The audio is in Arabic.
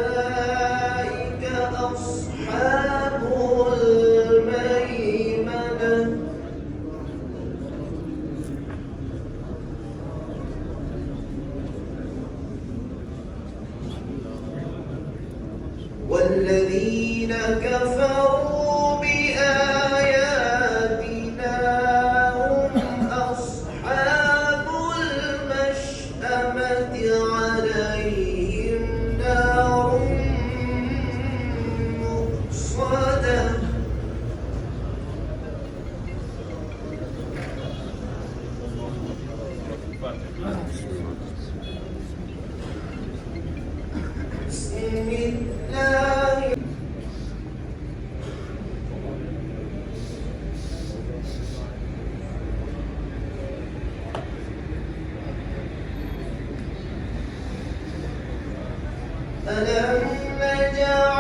أولئك أصحاب الميمنة والذين كفروا بآياتنا هم أصحاب المشأمة عليهم نار مؤصدة بسم الله ألم نجعل